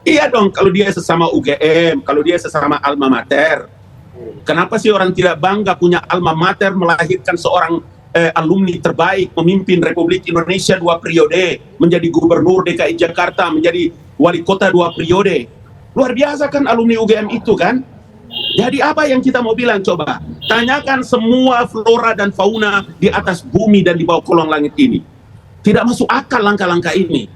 Iya dong, kalau dia sesama UGM, kalau dia sesama alma mater, kenapa sih orang tidak bangga punya alma mater melahirkan seorang alumni terbaik, memimpin Republik Indonesia 2 periode, menjadi gubernur DKI Jakarta, menjadi wali kota 2 periode. Luar biasa kan alumni UGM itu kan? Jadi apa yang kita mau bilang coba? Tanyakan semua flora dan fauna di atas bumi dan di bawah kolong langit ini. Tidak masuk akal langkah-langkah ini.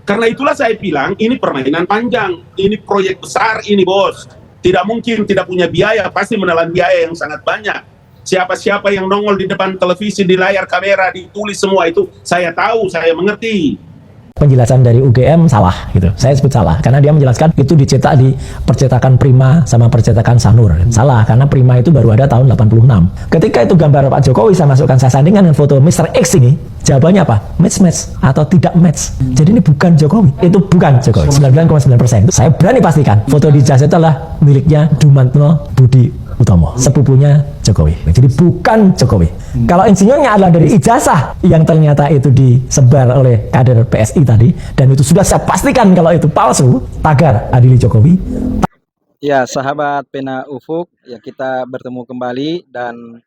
Karena itulah saya bilang ini permainan panjang, ini proyek besar ini bos. Tidak mungkin tidak punya biaya, pasti menelan biaya yang sangat banyak. Siapa-siapa yang nongol di depan televisi, di layar kamera, ditulis semua itu, saya tahu, saya mengerti. Penjelasan dari UGM salah gitu. Saya sebut salah karena dia menjelaskan itu dicetak di percetakan Prima sama percetakan Sanur. Salah karena Prima itu baru ada tahun 86. Ketika itu gambar Pak Jokowi saya masukkan, saya sandingkan dengan foto Mr. X ini, jawabannya apa? Match atau tidak match. Jadi ini bukan Jokowi. Itu bukan Jokowi. 99,9%. Saya berani pastikan foto di jas itu adalah miliknya Dumantno Budi Utomo, sepupunya Jokowi. Jadi bukan Jokowi. Kalau insinyurnya adalah dari ijazah yang ternyata itu disebar oleh kader PSI tadi, dan itu sudah saya pastikan kalau itu palsu, tagar adili Jokowi. Ya, sahabat Pena Ufuk, ya kita bertemu kembali dan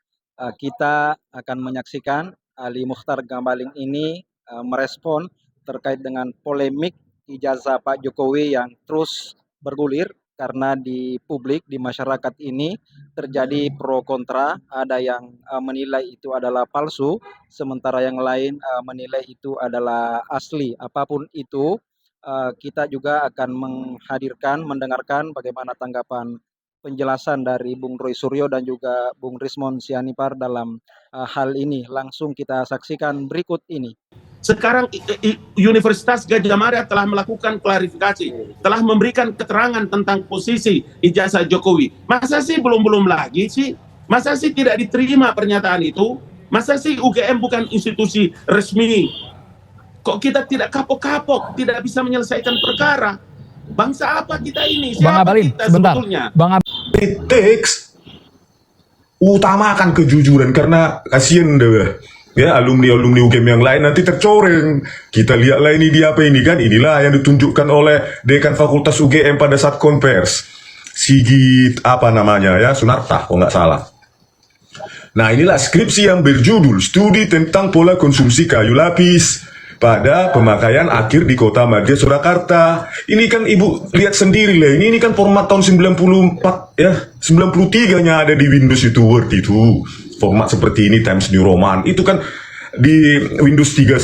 kita akan menyaksikan Ali Mukhtar Ngabalin ini merespon terkait dengan polemik ijazah Pak Jokowi yang terus bergulir karena di publik, di masyarakat ini terjadi pro kontra, ada yang menilai itu adalah palsu, sementara yang lain menilai itu adalah asli. Apapun itu, kita juga akan mendengarkan bagaimana tanggapan penjelasan dari Bung Roy Suryo dan juga Bung Rismon Sianipar dalam hal ini. Langsung kita saksikan berikut ini. Sekarang Universitas Gadjah Mada telah melakukan klarifikasi, telah memberikan keterangan tentang posisi ijazah Jokowi. Masa sih belum lagi sih? Masa sih tidak diterima pernyataan itu? Masa sih UGM bukan institusi resmi? Kok kita tidak kapok-kapok, tidak bisa menyelesaikan perkara? Bangsa apa kita ini? Siapa Bang Ngabalin, kita sebentar. sebetulnya? Teks utamakan kejujuran karena kasihan deh ya alumni UGM yang lain nanti tercoreng. Kita lihatlah ini dia apa ini kan, inilah yang ditunjukkan oleh Dekan Fakultas UGM pada saat konvers, Sigit apa namanya ya, Sunarta kalau nggak salah. Nah inilah skripsi yang berjudul Studi tentang Pola Konsumsi Kayu Lapis pada pemakaian akhir di Kota Madya Surakarta. Ini kan ibu lihat sendiri lah, ini kan format tahun 94 ya, 93-nya ada di Windows itu, Word itu. Format seperti ini, Times New Roman. Itu kan di Windows 31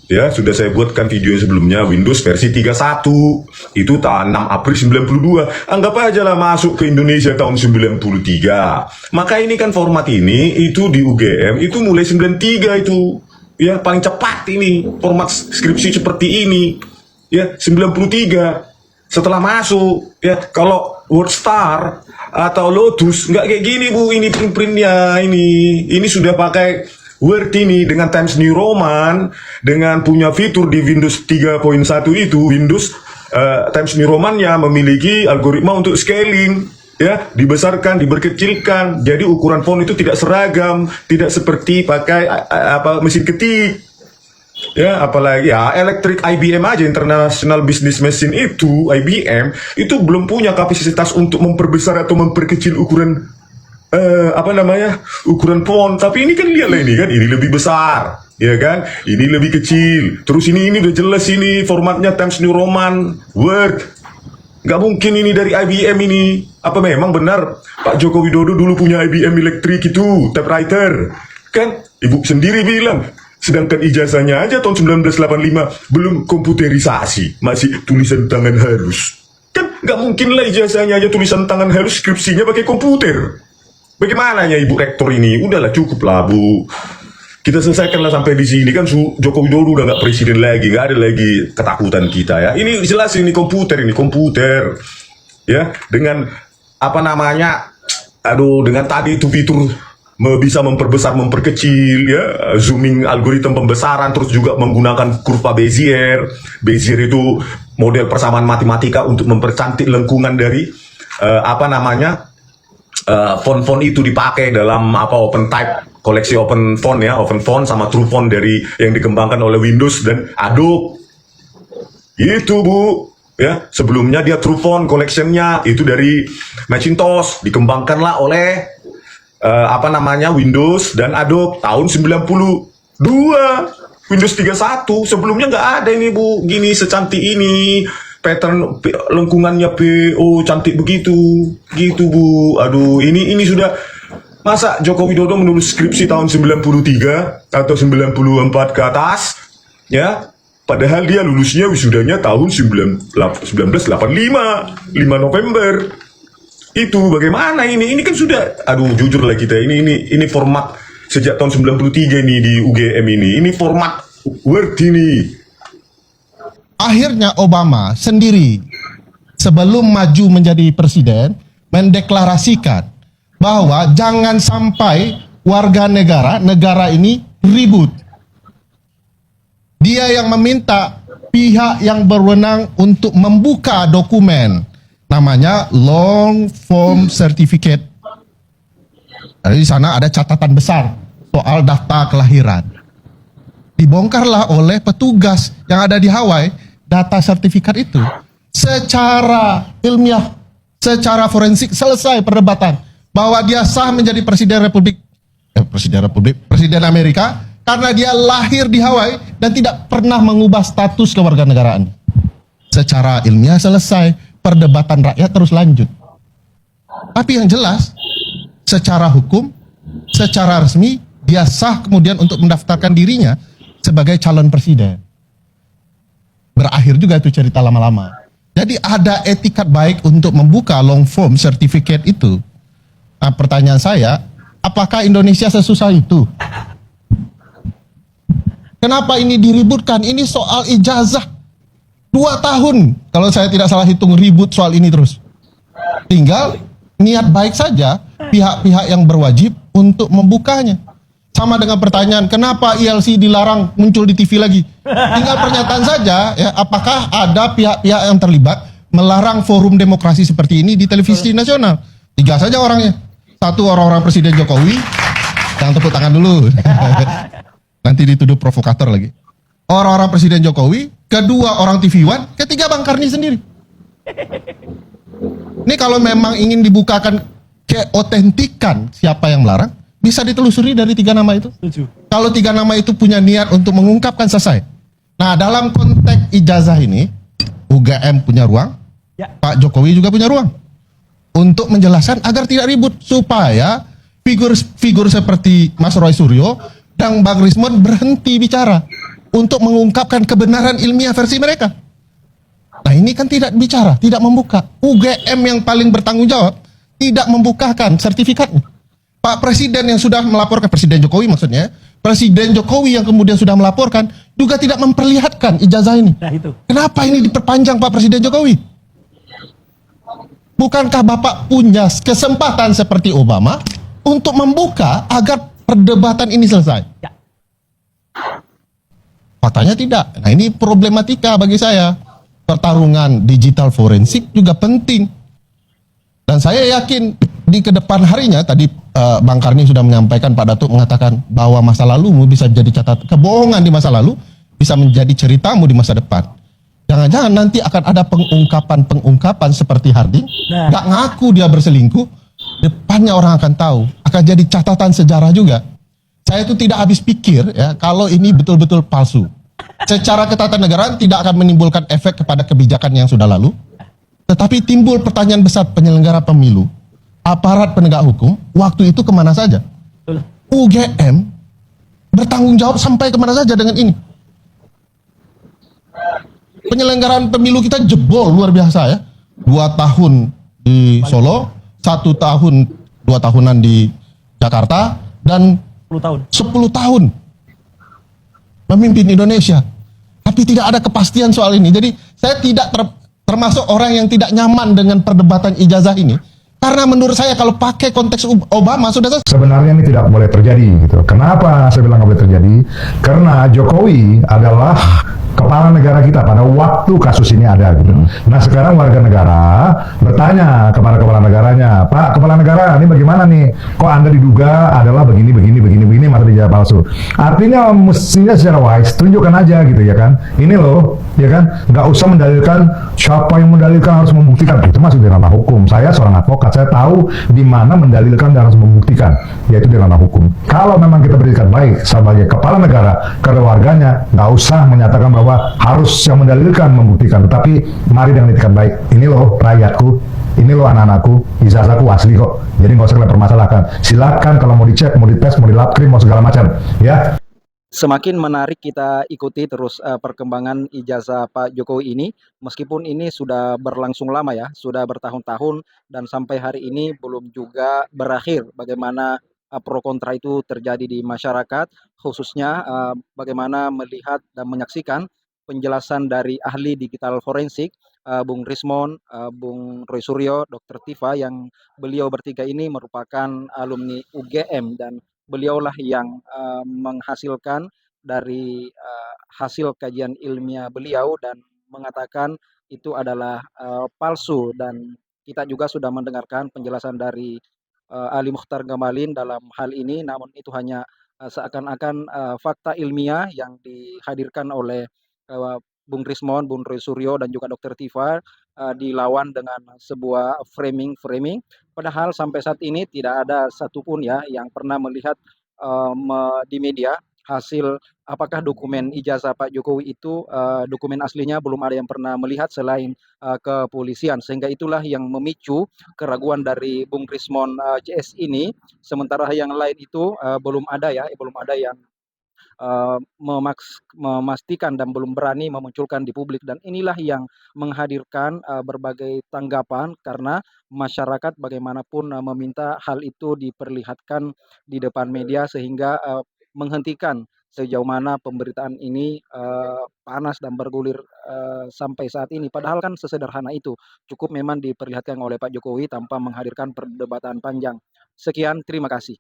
ya, sudah saya buatkan video sebelumnya, Windows versi 31. Itu tahun 6 April 92. Anggap aja lah masuk ke Indonesia tahun 93. Maka ini kan format ini itu di UGM itu mulai 93 itu. Ya, paling cepat ini format skripsi seperti ini. Ya, 93. Setelah masuk ya, kalau WordStar atau Lotus nggak kayak gini Bu, ini print-printnya ini sudah pakai Word ini dengan Times New Roman, dengan punya fitur di Windows 3.1 itu, Windows Times New Roman-nya memiliki algoritma untuk scaling ya, dibesarkan, diberkecilkan, jadi ukuran font itu tidak seragam, tidak seperti pakai mesin ketik. Ya, apalagi ya elektrik IBM aja, International Business Machine itu, IBM itu belum punya kapasitas untuk memperbesar atau memperkecil ukuran ukuran font. Tapi ini kan lihatlah ini kan, ini lebih besar, ya kan? Ini lebih kecil. Terus ini udah jelas ini formatnya Times New Roman, Word. Nggak mungkin ini dari IBM ini. Apa memang benar Pak Joko Widodo dulu punya IBM elektrik itu, typewriter? Kan ibu sendiri bilang. Sedangkan ijazahnya aja tahun 1985 belum komputerisasi, masih tulisan tangan halus. Kan nggak mungkin lah ijazahnya aja tulisan tangan halus, skripsinya pakai komputer. Bagaimana ya Ibu Rektor ini? Udahlah cukup lah Bu. Kita selesaikanlah sampai di sini kan, Joko Widodo udah nggak presiden lagi, nggak ada lagi ketakutan kita ya. Ini jelas ini komputer ya, dengan apa namanya, dengan tadi itu fitur bisa memperbesar, memperkecil ya, zooming algoritma pembesaran, terus juga menggunakan kurva Bezier. Bezier itu model persamaan matematika untuk mempercantik lengkungan dari font-font itu dipakai dalam open type, koleksi open font ya, open font sama true font dari yang dikembangkan oleh Windows dan Adobe. Itu Bu. Ya, sebelumnya dia Truffaut collection-nya itu dari Macintosh, dikembangkanlah oleh Windows dan Adobe tahun 92. Windows 31 sebelumnya nggak ada ini Bu, gini secantik ini, pattern lengkungannya PO cantik begitu, gitu Bu. Aduh, ini sudah masa Joko Widodo menulis skripsi tahun 93 atau 94 ke atas, ya. Padahal dia lulusnya wisudanya tahun 1985, 5 November. Itu bagaimana ini? Ini kan sudah, aduh jujur lah kita, ini format sejak tahun 93 nih di UGM ini format Word ini. Akhirnya Obama sendiri sebelum maju menjadi presiden mendeklarasikan bahwa jangan sampai warga negara ini ribut. Dia yang meminta pihak yang berwenang untuk membuka dokumen namanya long form certificate. Di sana ada catatan besar soal daftar kelahiran. Dibongkarlah oleh petugas yang ada di Hawaii data sertifikat itu. Secara ilmiah, secara forensik selesai perdebatan bahwa dia sah menjadi presiden Amerika karena dia lahir di Hawaii dan tidak pernah mengubah status kewarganegaraan. Secara ilmiah selesai, perdebatan rakyat terus lanjut. Tapi yang jelas, secara hukum, secara resmi, dia sah kemudian untuk mendaftarkan dirinya sebagai calon presiden. Berakhir juga itu cerita lama-lama. Jadi ada etikat baik untuk membuka long form certificate itu. Nah, pertanyaan saya, apakah Indonesia sesusah itu? Kenapa ini diributkan? Ini soal ijazah 2 tahun. Kalau saya tidak salah hitung ribut soal ini terus. Tinggal niat baik saja pihak-pihak yang berwajib untuk membukanya. Sama dengan pertanyaan, kenapa ILC dilarang muncul di TV lagi? Tinggal pernyataan saja, ya, apakah ada pihak-pihak yang terlibat melarang forum demokrasi seperti ini di televisi nasional? 3 saja orangnya. 1 orang-orang Presiden Jokowi, jangan tepuk tangan dulu. Nanti dituduh provokator lagi. Orang-orang Presiden Jokowi, 2 orang TV One, 3 Bang Karni sendiri. Ini kalau memang ingin dibukakan keotentikan siapa yang melarang, bisa ditelusuri dari 3 nama itu. Kalau 3 nama itu punya niat untuk mengungkapkan, selesai. Nah, dalam konteks ijazah ini, UGM punya ruang, ya. Pak Jokowi juga punya ruang untuk menjelaskan agar tidak ribut, supaya figur seperti Mas Roy Suryo dan Bang Rismon berhenti bicara untuk mengungkapkan kebenaran ilmiah versi mereka. Nah, ini kan tidak bicara, tidak membuka. UGM yang paling bertanggung jawab tidak membukakan sertifikatnya. Pak Presiden yang sudah melaporkan, Presiden Jokowi maksudnya, Presiden Jokowi yang kemudian sudah melaporkan juga tidak memperlihatkan ijazah ini. Nah, itu. Kenapa ini diperpanjang Pak Presiden Jokowi? Bukankah Bapak punya kesempatan seperti Obama untuk membuka agar perdebatan ini selesai? Ya. Faktanya tidak. Nah, ini problematika bagi saya. Pertarungan digital forensik juga penting. Dan saya yakin di kedepan harinya, tadi Bang Karni sudah menyampaikan, Pak Datuk mengatakan bahwa masa lalumu bisa menjadi catatan, kebohongan di masa lalu bisa menjadi ceritamu di masa depan. Jangan-jangan nanti akan ada pengungkapan seperti Harding, nggak ngaku dia berselingkuh, depannya orang akan tahu, akan jadi catatan sejarah juga. Saya itu tidak habis pikir ya kalau ini betul-betul palsu. Secara ketatanegaraan tidak akan menimbulkan efek kepada kebijakan yang sudah lalu, tetapi timbul pertanyaan besar penyelenggara pemilu, aparat penegak hukum, waktu itu kemana saja? UGM bertanggung jawab sampai kemana saja dengan ini? Penyelenggaraan pemilu kita jebol luar biasa ya. 2 tahun di Solo, 1 tahun, 2 tahunan di Jakarta, dan 10 tahun memimpin Indonesia. Tapi tidak ada kepastian soal ini. Jadi saya tidak termasuk orang yang tidak nyaman dengan perdebatan ijazah ini. Karena menurut saya kalau pakai konteks Obama sudah selesai. Sebenarnya ini tidak boleh terjadi gitu. Kenapa saya bilang nggak boleh terjadi? Karena Jokowi adalah kepala negara kita pada waktu kasus ini ada gitu. Nah sekarang warga negara bertanya kepada kepala negaranya, Pak kepala negara ini bagaimana nih? Kok Anda diduga adalah begini mata ijazah palsu? Artinya mestinya secara wise tunjukkan aja gitu ya kan. Ini loh ya kan, nggak usah mendalilkan, siapa yang mendalilkan harus membuktikan, itu masuk di ranah hukum. Saya seorang advokat, saya tahu di mana mendalilkan dan harus membuktikan, yaitu di ranah hukum. Kalau memang kita berikan baik sebagai kepala negara kepada warganya, nggak usah menyatakan bahwa harus yang mendalilkan membuktikan, tetapi mari dengan itikat baik, ini loh rakyatku, ini loh anak-anakku, ijazahku asli kok, jadi nggak usah kalian permasalahkan. Silakan kalau mau dicek, mau dites, mau dilapkrim, mau segala macam ya. Semakin menarik kita ikuti terus perkembangan ijazah Pak Jokowi ini, meskipun ini sudah berlangsung lama ya, sudah bertahun-tahun dan sampai hari ini belum juga berakhir. Bagaimana pro kontra itu terjadi di masyarakat, khususnya bagaimana melihat dan menyaksikan penjelasan dari ahli digital forensik, Bung Rismon, Bung Roy Suryo, Dr. Tifa, yang beliau bertiga ini merupakan alumni UGM dan beliaulah yang menghasilkan dari hasil kajian ilmiah beliau dan mengatakan itu adalah palsu, dan kita juga sudah mendengarkan penjelasan dari Ali Mukhtar Ngabalin dalam hal ini, namun itu hanya seakan-akan fakta ilmiah yang dihadirkan oleh Bung Rismon, Bung Roy Suryo dan juga Dr. Tifa dilawan dengan sebuah framing. Padahal sampai saat ini tidak ada satupun ya yang pernah melihat di media hasil apakah dokumen ijazah Pak Jokowi itu dokumen aslinya, belum ada yang pernah melihat selain kepolisian, sehingga itulah yang memicu keraguan dari Bung Rismon CS ini. Sementara yang lain itu belum ada yang memastikan dan belum berani memunculkan di publik, dan inilah yang menghadirkan berbagai tanggapan karena masyarakat bagaimanapun meminta hal itu diperlihatkan di depan media, sehingga menghentikan sejauh mana pemberitaan ini panas dan bergulir sampai saat ini. Padahal kan sesederhana itu, cukup memang diperlihatkan oleh Pak Jokowi tanpa menghadirkan perdebatan panjang. Sekian, terima kasih.